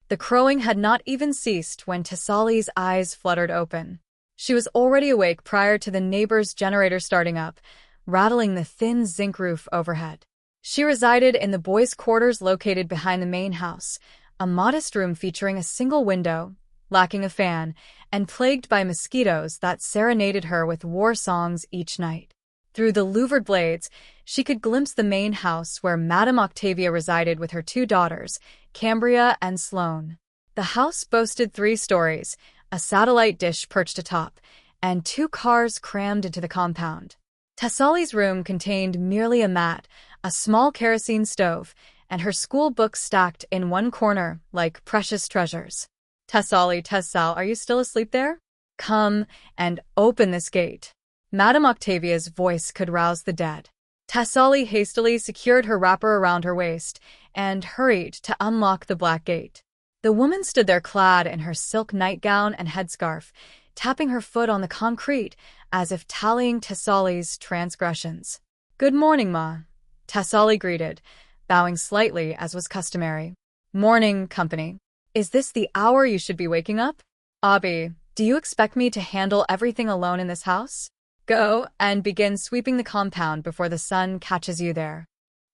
The crowing had not even ceased when Tessali's eyes fluttered open. She was already awake prior to the neighbor's generator starting up, rattling the thin zinc roof overhead. She resided in the boys' quarters located behind the main house, a modest room featuring a single window, lacking a fan, and plagued by mosquitoes that serenaded her with war songs each night. Through the louvered blades, she could glimpse the main house where Madame Octavia resided with her two daughters, Cambria and Sloane. The house boasted 3 stories, a satellite dish perched atop, and 2 cars crammed into the compound. Tessali's room contained merely a mat, a small kerosene stove, and her school books stacked in one corner like precious treasures. Tessal, are you still asleep there? Come and open this gate. Madame Octavia's voice could rouse the dead. Tessali hastily secured her wrapper around her waist and hurried to unlock the black gate. The woman stood there clad in her silk nightgown and headscarf, tapping her foot on the concrete as if tallying Tessali's transgressions. "Good morning, Ma," Tessali greeted, bowing slightly as was customary. "Morning, company. Is this the hour you should be waking up? Abi, do you expect me to handle everything alone in this house? Go and begin sweeping the compound before the sun catches you there."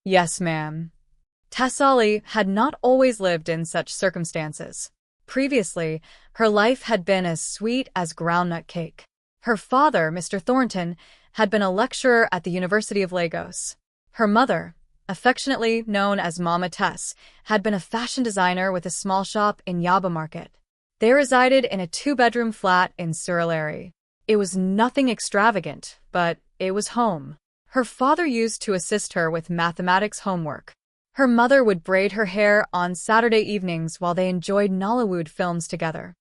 "Yes, ma'am." Tessali had not always lived in such circumstances. Previously, her life had been as sweet as groundnut cake. Her father, Mr. Thornton, had been a lecturer at the University of Lagos. Her mother, affectionately known as Mama Tess, had been a fashion designer with a small shop in Yaba Market. They resided in a 2-bedroom flat in Surulere. It was nothing extravagant, but it was home. Her father used to assist her with mathematics homework. Her mother would braid her hair on Saturday evenings while they enjoyed Nollywood films together.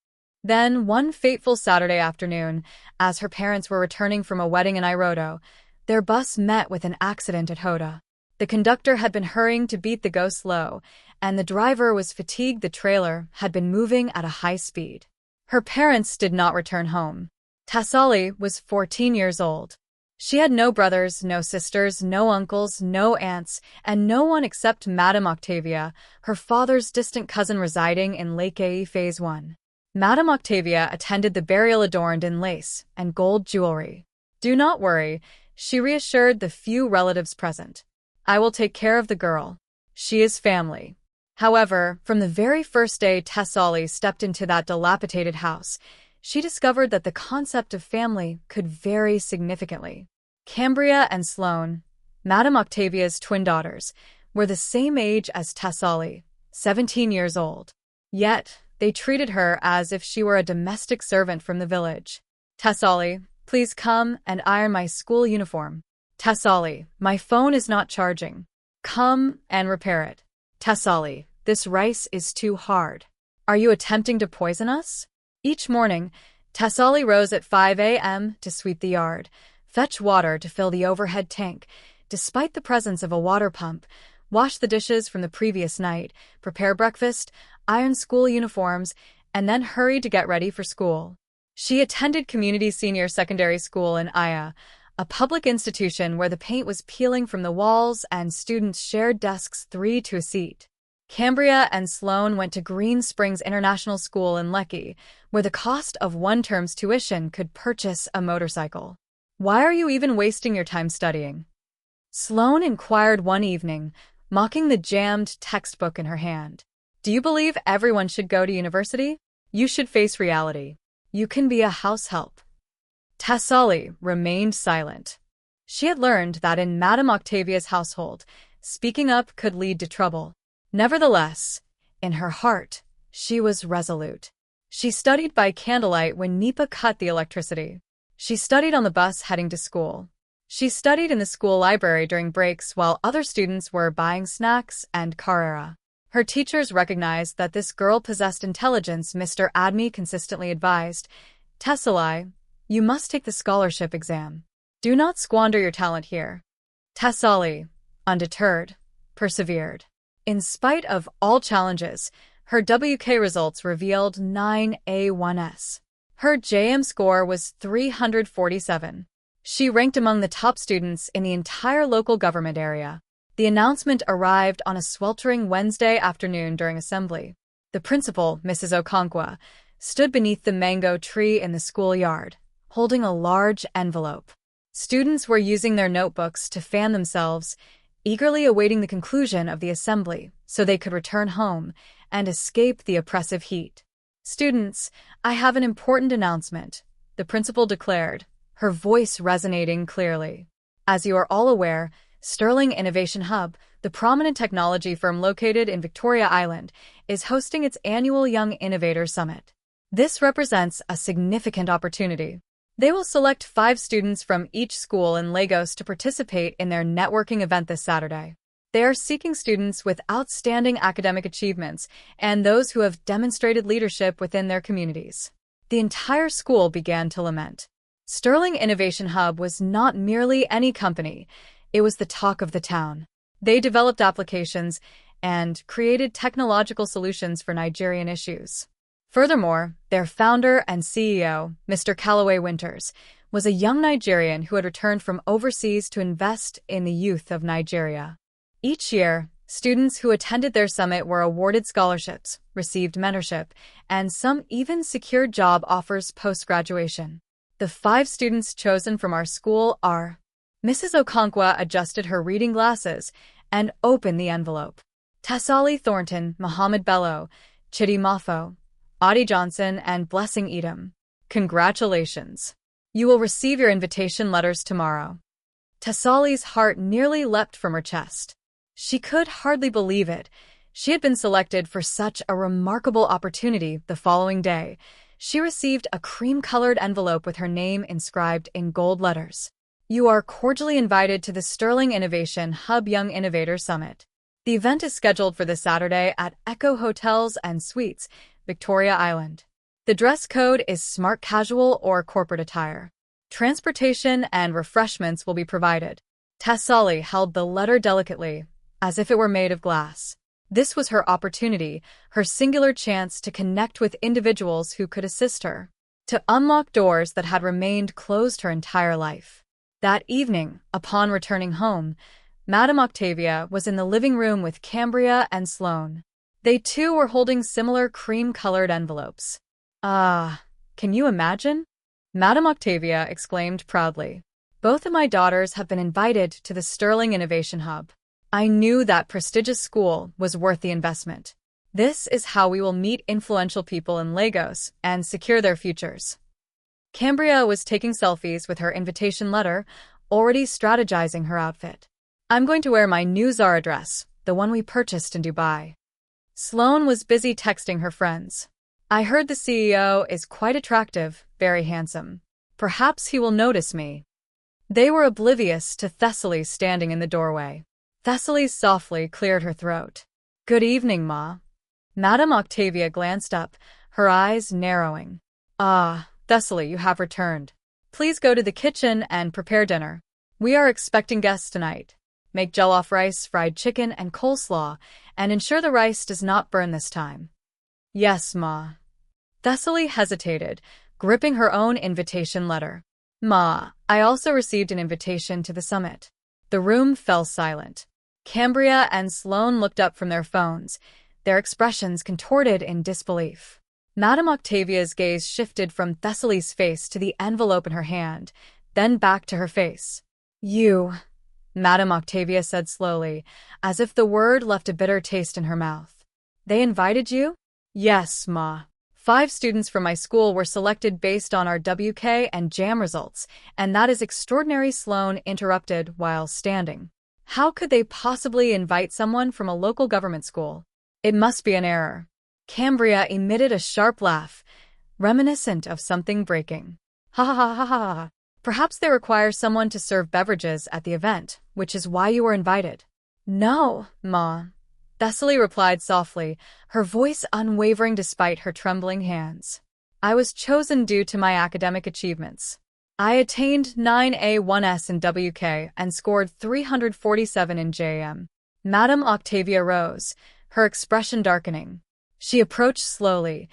Then, one fateful Saturday afternoon, as her parents were returning from a wedding in Irodo, their bus met with an accident at Hoda. The conductor had been hurrying to beat the go-slow, and the driver was fatigued. The trailer had been moving at a high speed. Her parents did not return home. Tessali was 14 years old. She had no brothers, no sisters, no uncles, no aunts, and no one except Madame Octavia, her father's distant cousin residing in Lake Ai Phase 1. Madame Octavia attended the burial adorned in lace and gold jewelry. "Do not worry," she reassured the few relatives present. "I will take care of the girl. She is family." However, from the very first day Tessali stepped into that dilapidated house, she discovered that the concept of family could vary significantly. Cambria and Sloane, Madame Octavia's twin daughters, were the same age as Tessali, 17 years old. Yet, they treated her as if she were a domestic servant from the village. "Tessali, please come and iron my school uniform." "Tessali, my phone is not charging." "Come and repair it." "Tessali, this rice is too hard." "Are you attempting to poison us?" Each morning, Tessali rose at 5 a.m. to sweep the yard, fetch water to fill the overhead tank, despite the presence of a water pump, wash the dishes from the previous night, prepare breakfast, iron school uniforms, and then hurry to get ready for school. She attended Community Senior Secondary School in Aya, a public institution where the paint was peeling from the walls and students shared desks 3 to a seat. Cambria and Sloane went to Green Springs International School in Lekki, where the cost of one term's tuition could purchase a motorcycle. "Why are you even wasting your time studying?" Sloane inquired one evening, mocking the jammed textbook in her hand. "Do you believe everyone should go to university? You should face reality. You can be a house help." Tessali remained silent. She had learned that in Madame Octavia's household, speaking up could lead to trouble. Nevertheless, in her heart, she was resolute. She studied by candlelight when NEPA cut the electricity. She studied on the bus heading to school. She studied in the school library during breaks while other students were buying snacks and Carrera. Her teachers recognized that this girl possessed intelligence. Mr. Admi consistently advised, "Tessali, you must take the scholarship exam. Do not squander your talent here." Tessali, undeterred, persevered. In spite of all challenges, her WK results revealed 9A1S. Her JM score was 347. She ranked among the top students in the entire local government area. The announcement arrived on a sweltering Wednesday afternoon during assembly. The principal, Mrs. Okonkwo, stood beneath the mango tree in the schoolyard, holding a large envelope. Students were using their notebooks to fan themselves, eagerly awaiting the conclusion of the assembly so they could return home and escape the oppressive heat. "Students, I have an important announcement," the principal declared, her voice resonating clearly. "As you are all aware, Sterling Innovation Hub, the prominent technology firm located in Victoria Island, is hosting its annual Young Innovator Summit. This represents a significant opportunity. They will select 5 students from each school in Lagos to participate in their networking event this Saturday. They are seeking students with outstanding academic achievements and those who have demonstrated leadership within their communities." The entire school began to lament. Sterling Innovation Hub was not merely any company, it was the talk of the town. They developed applications and created technological solutions for Nigerian issues. Furthermore, their founder and CEO, Mr. Callaway Winters, was a young Nigerian who had returned from overseas to invest in the youth of Nigeria. Each year, students who attended their summit were awarded scholarships, received mentorship, and some even secured job offers post-graduation. "The 5 students chosen from our school are..." Mrs. Okonkwo adjusted her reading glasses and opened the envelope. "Tesali Thornton, Mohammed Bello, Chidi Mafo, Audie Johnson, and Blessing Edom. Congratulations. You will receive your invitation letters tomorrow." Tesali's heart nearly leapt from her chest. She could hardly believe it. She had been selected for such a remarkable opportunity. The following day, she received a cream-colored envelope with her name inscribed in gold letters. "You are cordially invited to the Sterling Innovation Hub Young Innovator Summit. The event is scheduled for this Saturday at Echo Hotels and Suites, Victoria Island. The dress code is smart casual or corporate attire. Transportation and refreshments will be provided." Tesali held the letter delicately, as if it were made of glass. This was her opportunity, her singular chance to connect with individuals who could assist her, to unlock doors that had remained closed her entire life. That evening, upon returning home, Madame Octavia was in the living room with Cambria and Sloane. They too were holding similar cream-colored envelopes. "Ah, can you imagine?" Madame Octavia exclaimed proudly. "Both of my daughters have been invited to the Sterling Innovation Hub. I knew that prestigious school was worth the investment. This is how we will meet influential people in Lagos and secure their futures." Cambria was taking selfies with her invitation letter, already strategizing her outfit. "I'm going to wear my new Zara dress, the one we purchased in Dubai." Sloane was busy texting her friends. "I heard the CEO is quite attractive, very handsome. Perhaps he will notice me." They were oblivious to Thessaly standing in the doorway. Thessaly softly cleared her throat. "Good evening, Ma." Madame Octavia glanced up, her eyes narrowing. "Ah, Thessaly, you have returned. Please go to the kitchen and prepare dinner. We are expecting guests tonight. Make jollof rice, fried chicken, and coleslaw, and ensure the rice does not burn this time." "Yes, Ma." Thessaly hesitated, gripping her own invitation letter. "Ma, I also received an invitation to the summit." The room fell silent. Cambria and Sloane looked up from their phones, their expressions contorted in disbelief. Madame Octavia's gaze shifted from Thessaly's face to the envelope in her hand, then back to her face. "You," Madame Octavia said slowly, as if the word left a bitter taste in her mouth. "They invited you?" "Yes, Ma. 5 students from my school were selected based on our WK and JAM results, and that is extraordinary." Sloane interrupted while standing. How could they possibly invite someone from a local government school? It must be an error. Cambria emitted a sharp laugh, reminiscent of something breaking. "Ha ha ha ha ha ha. Perhaps they require someone to serve beverages at the event, which is why you were invited." "No, Ma," Thessaly replied softly, her voice unwavering despite her trembling hands. "I was chosen due to my academic achievements. I attained 9A1S in WK and scored 347 in JM." Madame Octavia rose, her expression darkening. She approached slowly,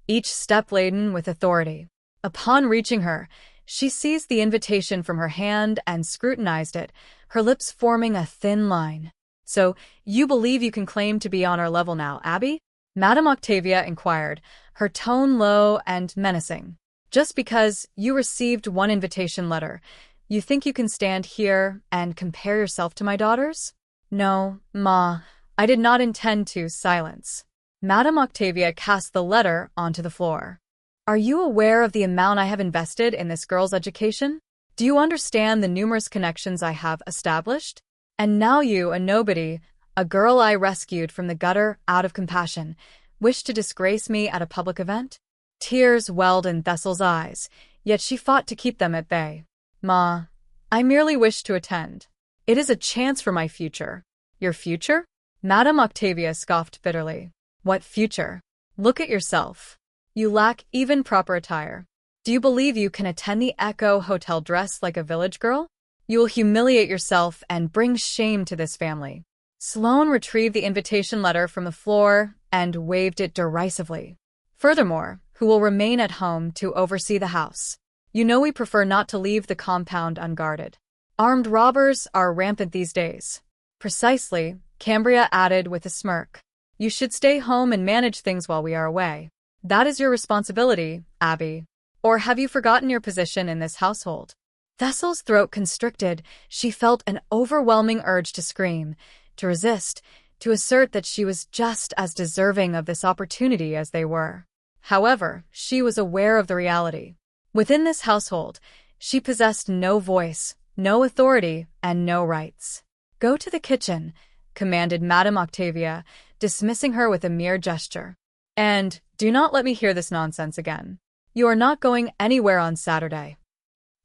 each step laden with authority. Upon reaching her, she seized the invitation from her hand and scrutinized it, her lips forming a thin line. "So, you believe you can claim to be on our level now, Abby?" Madame Octavia inquired, her tone low and menacing. Just because you received one invitation letter, you think you can stand here and compare yourself to my daughters? No, Ma, I did not intend to. Silence. Madame Octavia cast the letter onto the floor. Are you aware of the amount I have invested in this girl's education? Do you understand the numerous connections I have established? And now you, a nobody, a girl I rescued from the gutter out of compassion, wish to disgrace me at a public event? Tears welled in Thessal's eyes, yet she fought to keep them at bay. Ma, I merely wish to attend. It is a chance for my future. Your future? Madame Octavia scoffed bitterly. What future? Look at yourself. You lack even proper attire. Do you believe you can attend the Echo Hotel dressed like a village girl? You will humiliate yourself and bring shame to this family. Sloane retrieved the invitation letter from the floor and waved it derisively. Furthermore, who will remain at home to oversee the house? You know we prefer not to leave the compound unguarded. Armed robbers are rampant these days. Precisely, Cambria added with a smirk. You should stay home and manage things while we are away. That is your responsibility, Abby. Or have you forgotten your position in this household? Thessal's throat constricted. She felt an overwhelming urge to scream, to resist, to assert that she was just as deserving of this opportunity as they were. However, she was aware of the reality. Within this household, she possessed no voice, no authority, and no rights. Go to the kitchen, commanded Madame Octavia, dismissing her with a mere gesture. And do not let me hear this nonsense again. You are not going anywhere on Saturday.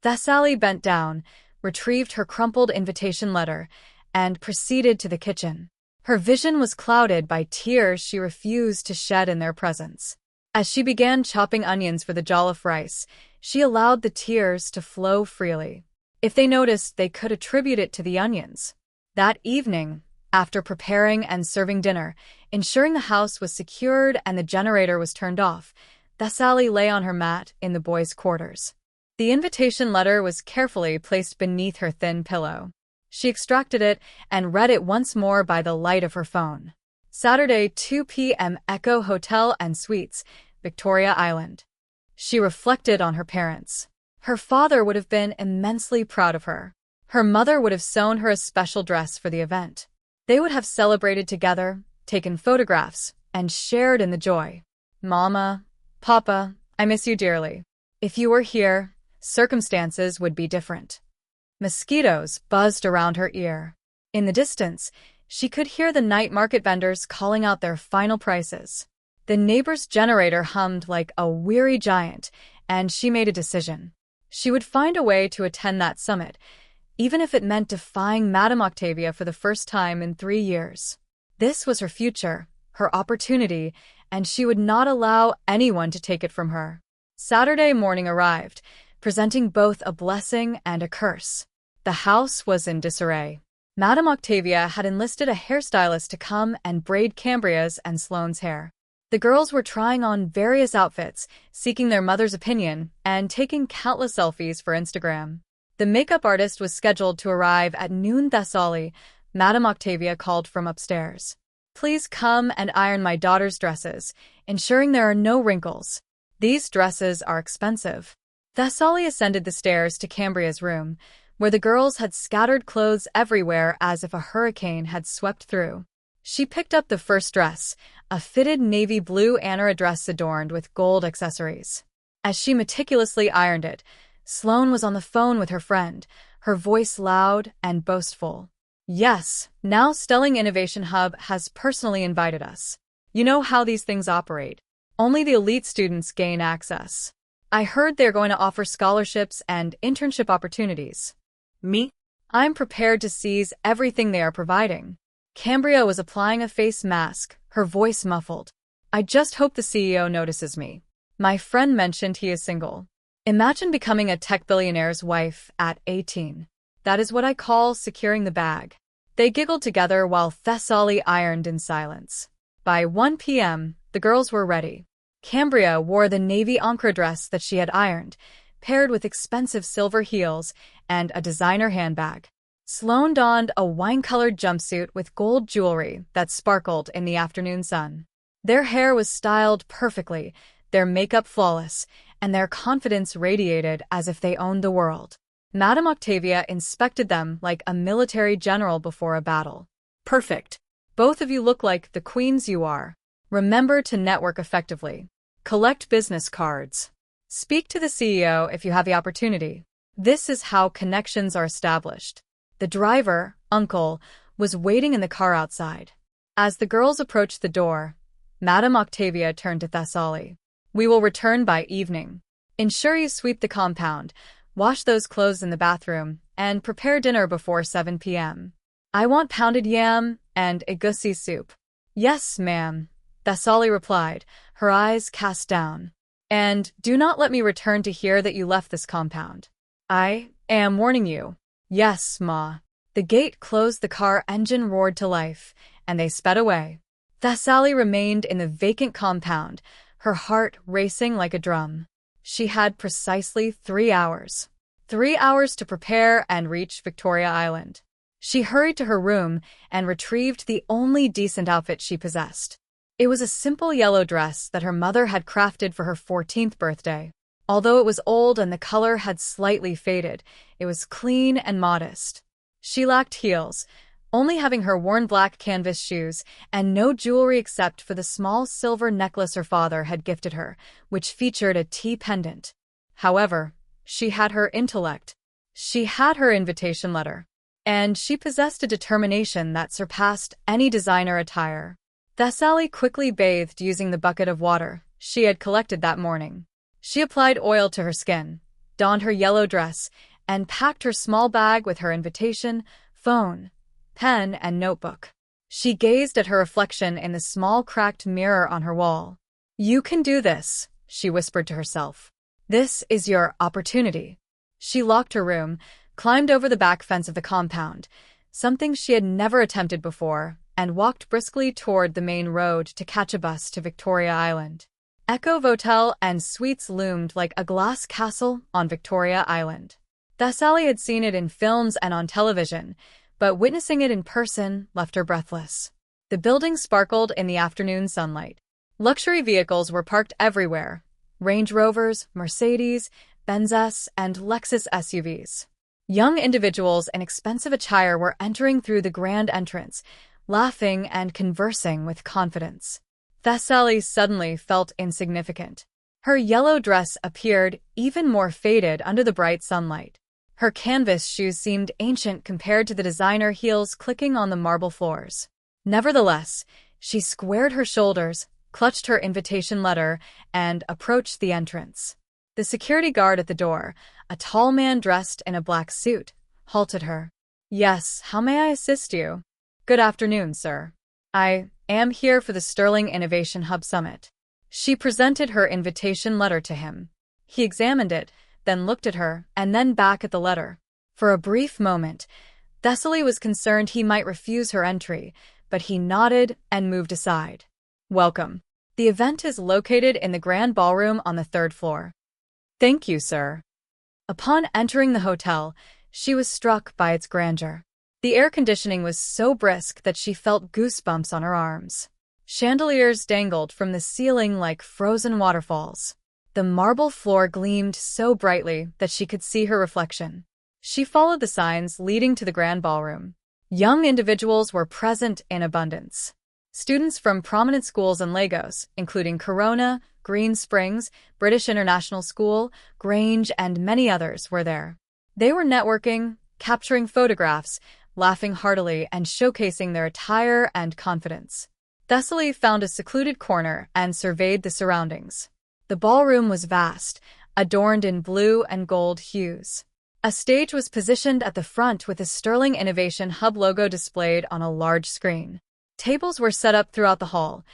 Thessaly bent down, retrieved her crumpled invitation letter, and proceeded to the kitchen. Her vision was clouded by tears she refused to shed in their presence. As she began chopping onions for the jollof rice, she allowed the tears to flow freely. If they noticed, they could attribute it to the onions. That evening, after preparing and serving dinner, ensuring the house was secured and the generator was turned off, Thessaly lay on her mat in the boys' quarters. The invitation letter was carefully placed beneath her thin pillow. She extracted it and read it once more by the light of her phone. Saturday, 2 p.m. Echo Hotel and Suites, Victoria Island. She reflected on her parents. Her father would have been immensely proud of her. Her mother would have sewn her a special dress for the event. They would have celebrated together, taken photographs, and shared in the joy. Mama, Papa, I miss you dearly. If you were here, circumstances would be different. Mosquitoes buzzed around her ear. In the distance, she could hear the night market vendors calling out their final prices. The neighbor's generator hummed like a weary giant, and she made a decision. She would find a way to attend that summit, even if it meant defying Madame Octavia for the first time in 3 years. This was her future, her opportunity, and she would not allow anyone to take it from her. Saturday morning arrived, presenting both a blessing and a curse. The house was in disarray. Madame Octavia had enlisted a hairstylist to come and braid Cambria's and Sloane's hair. The girls were trying on various outfits, seeking their mother's opinion, and taking countless selfies for Instagram. The makeup artist was scheduled to arrive at noon. Thessaly, Madame Octavia called from upstairs. Please come and iron my daughter's dresses, ensuring there are no wrinkles. These dresses are expensive. Thessaly ascended the stairs to Cambria's room, where the girls had scattered clothes everywhere as if a hurricane had swept through. She picked up the first dress, a fitted navy blue Anara dress adorned with gold accessories. As she meticulously ironed it, Sloane was on the phone with her friend, her voice loud and boastful. Yes, now Stelling Innovation Hub has personally invited us. You know how these things operate. Only the elite students gain access. I heard they're going to offer scholarships and internship opportunities. Me? I'm prepared to seize everything they are providing. Cambria was applying a face mask, her voice muffled. I just hope the CEO notices me. My friend mentioned he is single. Imagine becoming a tech billionaire's wife at 18. That is what I call securing the bag. They giggled together while Thessaly ironed in silence. By 1 p.m., the girls were ready. Cambria wore the navy encre dress that she had ironed, paired with expensive silver heels and a designer handbag. Sloane donned a wine-colored jumpsuit with gold jewelry that sparkled in the afternoon sun. Their hair was styled perfectly, their makeup flawless, and their confidence radiated as if they owned the world. Madame Octavia inspected them like a military general before a battle. Perfect. Both of you look like the queens you are. Remember to network effectively. Collect business cards. Speak to the CEO if you have the opportunity. This is how connections are established. The driver, Uncle, was waiting in the car outside. As the girls approached the door, Madame Octavia turned to Thessaly. We will return by evening. Ensure you sweep the compound, wash those clothes in the bathroom, and prepare dinner before 7 p.m. I want pounded yam and egusi soup. Yes, ma'am, Thessaly replied, her eyes cast down. And do not let me return to hear that you left this compound. I am warning you. Yes, ma. The gate closed, the car engine roared to life, and they sped away. Thessaly remained in the vacant compound, her heart racing like a drum. She had precisely 3 hours. 3 hours to prepare and reach Victoria Island. She hurried to her room and retrieved the only decent outfit she possessed. It was a simple yellow dress that her mother had crafted for her 14th birthday. Although it was old and the color had slightly faded, it was clean and modest. She lacked heels, only having her worn black canvas shoes and no jewelry except for the small silver necklace her father had gifted her, which featured a T pendant. However, she had her intellect. She had her invitation letter. And she possessed a determination that surpassed any designer attire. Thessaly quickly bathed using the bucket of water she had collected that morning. She applied oil to her skin, donned her yellow dress, and packed her small bag with her invitation, phone, pen, and notebook. She gazed at her reflection in the small cracked mirror on her wall. You can do this, she whispered to herself. This is your opportunity. She locked her room, climbed over the back fence of the compound, something she had never attempted before, and walked briskly toward the main road to catch a bus to Victoria Island. Echo Hotel and Suites loomed like a glass castle on Victoria Island. Thessaly had seen it in films and on television, but witnessing it in person left her breathless. The building sparkled in the afternoon sunlight. Luxury vehicles were parked everywhere: Range Rovers, Mercedes, Benzes, and Lexus SUVs. Young individuals in expensive attire were entering through the grand entrance, laughing and conversing with confidence. Thessaly suddenly felt insignificant. Her yellow dress appeared even more faded under the bright sunlight. Her canvas shoes seemed ancient compared to the designer heels clicking on the marble floors. Nevertheless, she squared her shoulders, clutched her invitation letter, and approached the entrance. The security guard at the door, a tall man dressed in a black suit, halted her. Yes, how may I assist you? Good afternoon, sir. I am here for the Sterling Innovation Hub Summit. She presented her invitation letter to him. He examined it, then looked at her, and then back at the letter. For a brief moment, Thessaly was concerned he might refuse her entry, but he nodded and moved aside. Welcome. The event is located in the Grand Ballroom on the 3rd floor. Thank you, sir. Upon entering the hotel, she was struck by its grandeur. The air conditioning was so brisk that she felt goosebumps on her arms. Chandeliers dangled from the ceiling like frozen waterfalls. The marble floor gleamed so brightly that she could see her reflection. She followed the signs leading to the Grand Ballroom. Young individuals were present in abundance. Students from prominent schools in Lagos, including Corona, Green Springs, British International School, Grange, and many others, were there. They were networking, capturing photographs, laughing heartily, and showcasing their attire and confidence. Thessaly found a secluded corner and surveyed the surroundings. The ballroom was vast, adorned in blue and gold hues. A stage was positioned at the front with the Sterling Innovation Hub logo displayed on a large screen. Tables were set up throughout the hall,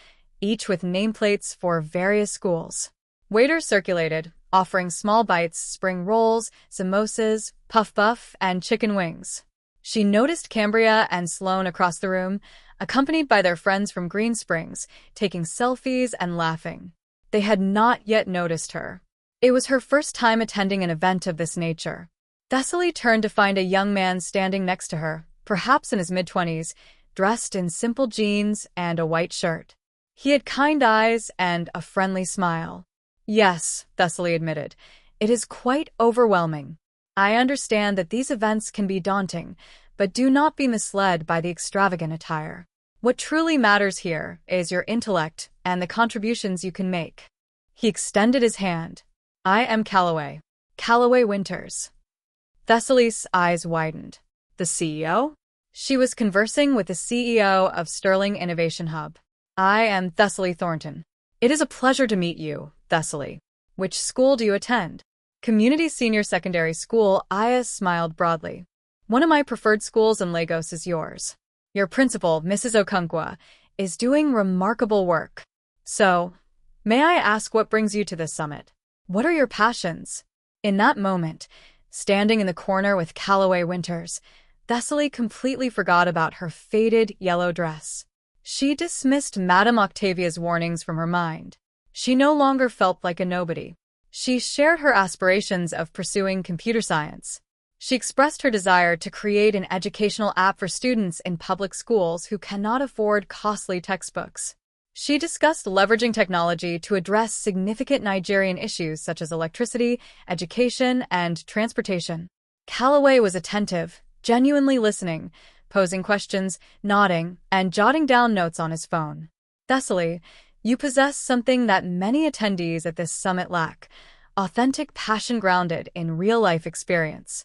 each with nameplates for various schools. Waiters circulated, offering small bites, spring rolls, samosas, puff, and chicken wings. She noticed Cambria and Sloane across the room, accompanied by their friends from Green Springs, taking selfies and laughing. They had not yet noticed her. It was her first time attending an event of this nature. Thessaly turned to find a young man standing next to her, perhaps in his mid-20s, dressed in simple jeans and a white shirt. He had kind eyes and a friendly smile. Yes, Thessaly admitted. It is quite overwhelming. I understand that these events can be daunting, but do not be misled by the extravagant attire. What truly matters here is your intellect and the contributions you can make. He extended his hand. I am Calloway. Calloway Winters. Thessaly's eyes widened. The CEO? She was conversing with the CEO of Sterling Innovation Hub. I am Thessaly Thornton. It is a pleasure to meet you, Thessaly. Which school do you attend? Community Senior Secondary School. Aya smiled broadly. One of my preferred schools in Lagos is yours. Your principal, Mrs. Okonkwo, is doing remarkable work. So, may I ask what brings you to this summit? What are your passions? In that moment, standing in the corner with Calloway Winters, Thessaly completely forgot about her faded yellow dress. She dismissed Madame Octavia's warnings from her mind. She no longer felt like a nobody. She shared her aspirations of pursuing computer science. She expressed her desire to create an educational app for students in public schools who cannot afford costly textbooks. She discussed leveraging technology to address significant Nigerian issues such as electricity, education, and transportation. Calloway was attentive, genuinely listening, posing questions, nodding, and jotting down notes on his phone. Thessaly, you possess something that many attendees at this summit lack: authentic passion grounded in real-life experience.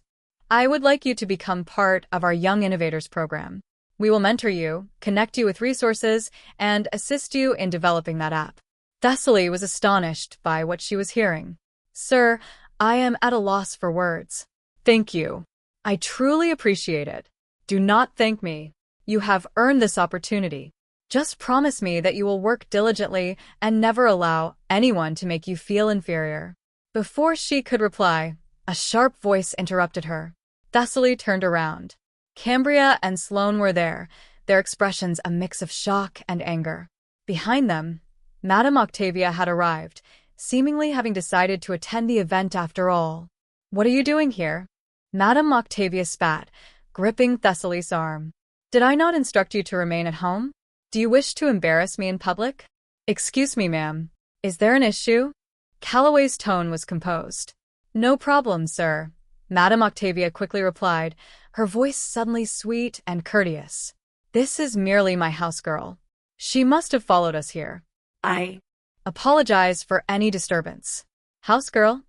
I would like you to become part of our Young Innovators program. We will mentor you, connect you with resources, and assist you in developing that app. Thessaly was astonished by what she was hearing. Sir, I am at a loss for words. Thank you. I truly appreciate it. Do not thank me. You have earned this opportunity. Just promise me that you will work diligently and never allow anyone to make you feel inferior. Before she could reply, a sharp voice interrupted her. Thessaly turned around. Cambria and Sloane were there, their expressions a mix of shock and anger. Behind them, Madame Octavia had arrived, seemingly having decided to attend the event after all. What are you doing here? Madame Octavia spat, gripping Thessaly's arm. Did I not instruct you to remain at home? Do you wish to embarrass me in public? Excuse me, ma'am. Is there an issue? Calloway's tone was composed. No problem, sir. Madame Octavia quickly replied, her voice suddenly sweet and courteous. This is merely my housegirl. She must have followed us here. I apologize for any disturbance. Housegirl?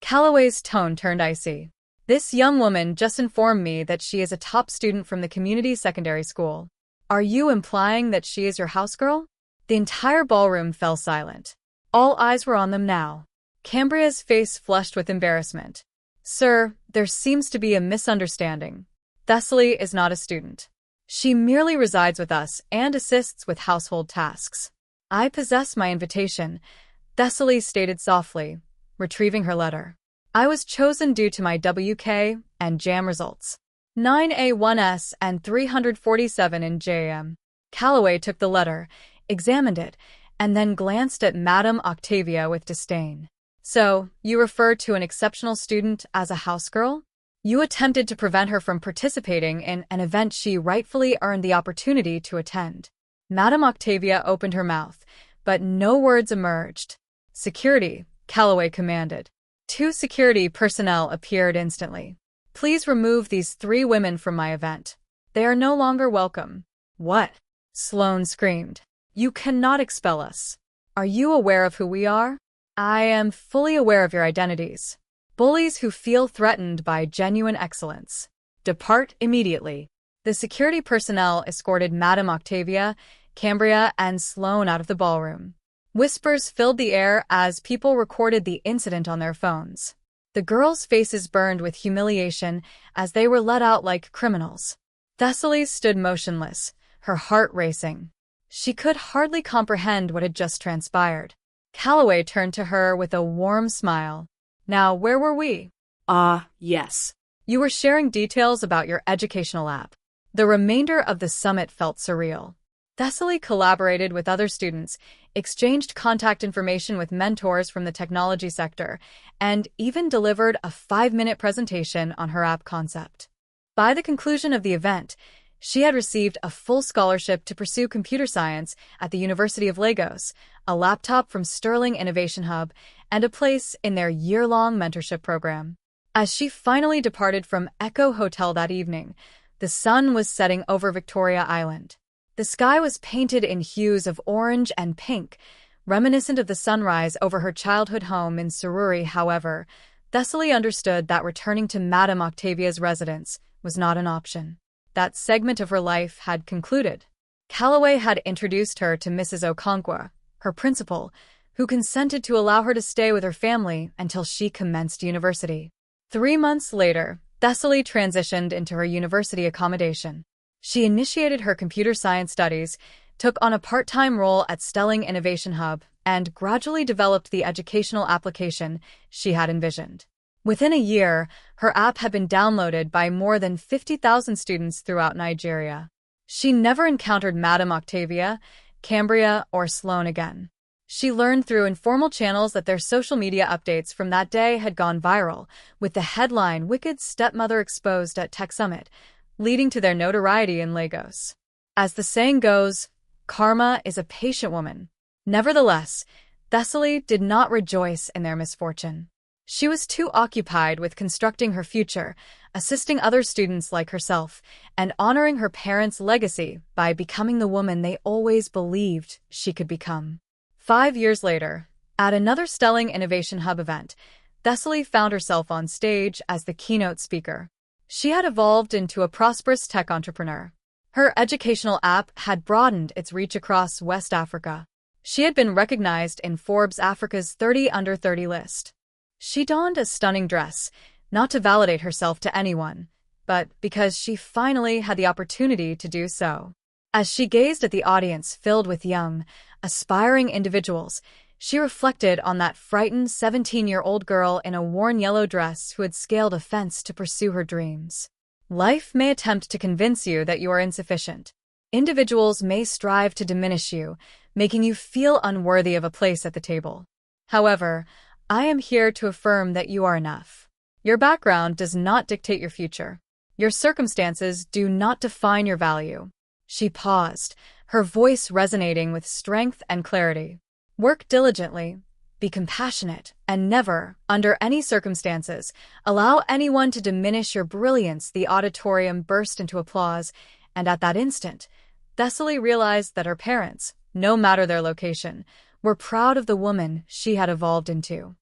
Calloway's tone turned icy. This young woman just informed me that she is a top student from the community secondary school. Are you implying that she is your housegirl? The entire ballroom fell silent. All eyes were on them now. Cambria's face flushed with embarrassment. Sir, there seems to be a misunderstanding. Thessaly is not a student. She merely resides with us and assists with household tasks. I possess my invitation, Thessaly stated softly, retrieving her letter. I was chosen due to my WK and JAM results. 9A1S and 347 in JM. Calloway took the letter, examined it, and then glanced at Madame Octavia with disdain. So, you refer to an exceptional student as a housegirl? You attempted to prevent her from participating in an event she rightfully earned the opportunity to attend. Madame Octavia opened her mouth, but no words emerged. Security, Calloway commanded. 2 security personnel appeared instantly. Please remove these 3 women from my event. They are no longer welcome. What? Sloane screamed. You cannot expel us. Are you aware of who we are? I am fully aware of your identities. Bullies who feel threatened by genuine excellence. Depart immediately. The security personnel escorted Madame Octavia, Cambria, and Sloane out of the ballroom. Whispers filled the air as people recorded the incident on their phones. The girls' faces burned with humiliation as they were let out like criminals. Thessaly stood motionless, her heart racing. She could hardly comprehend what had just transpired. Calloway turned to her with a warm smile. Now, where were we? Yes. You were sharing details about your educational app. The remainder of the summit felt surreal. Thessaly collaborated with other students, exchanged contact information with mentors from the technology sector, and even delivered a 5-minute presentation on her app concept. By the conclusion of the event, She had received a full scholarship to pursue computer science at the University of Lagos, a laptop from Sterling Innovation Hub, and a place in their year-long mentorship program. As she finally departed from Echo Hotel that evening, the sun was setting over Victoria Island. The sky was painted in hues of orange and pink, reminiscent of the sunrise over her childhood home in Surrey. However, Thessaly understood that returning to Madame Octavia's residence was not an option. That segment of her life had concluded. Calloway had introduced her to Mrs. Okonkwo, her principal, who consented to allow her to stay with her family until she commenced university. 3 months later, Thessaly transitioned into her university accommodation. She initiated her computer science studies, took on a part-time role at Sterling Innovation Hub, and gradually developed the educational application she had envisioned. Within a year, her app had been downloaded by more than 50,000 students throughout Nigeria. She never encountered Madame Octavia, Cambria, or Sloane again. She learned through informal channels that their social media updates from that day had gone viral, with the headline "Wicked Stepmother Exposed at Tech Summit," leading to their notoriety in Lagos. As the saying goes, karma is a patient woman. Nevertheless, Thessaly did not rejoice in their misfortune. She was too occupied with constructing her future, assisting other students like herself, and honoring her parents' legacy by becoming the woman they always believed she could become. 5 years later, at another Sterling Innovation Hub event, Thessaly found herself on stage as the keynote speaker. She had evolved into a prosperous tech entrepreneur. Her educational app had broadened its reach across West Africa. She had been recognized in Forbes' Africa's 30 Under 30 list. She donned a stunning dress, not to validate herself to anyone, but because she finally had the opportunity to do so. As she gazed at the audience filled with young, aspiring individuals, she reflected on that frightened 17-year-old girl in a worn yellow dress who had scaled a fence to pursue her dreams. Life may attempt to convince you that you are insufficient. Individuals may strive to diminish you, making you feel unworthy of a place at the table. However, I am here to affirm that you are enough. Your background does not dictate your future. Your circumstances do not define your value. She paused, her voice resonating with strength and clarity. Work diligently, be compassionate, and never, under any circumstances, allow anyone to diminish your brilliance. The auditorium burst into applause, and at that instant, Thessaly realized that her parents, no matter their location, were proud of the woman she had evolved into.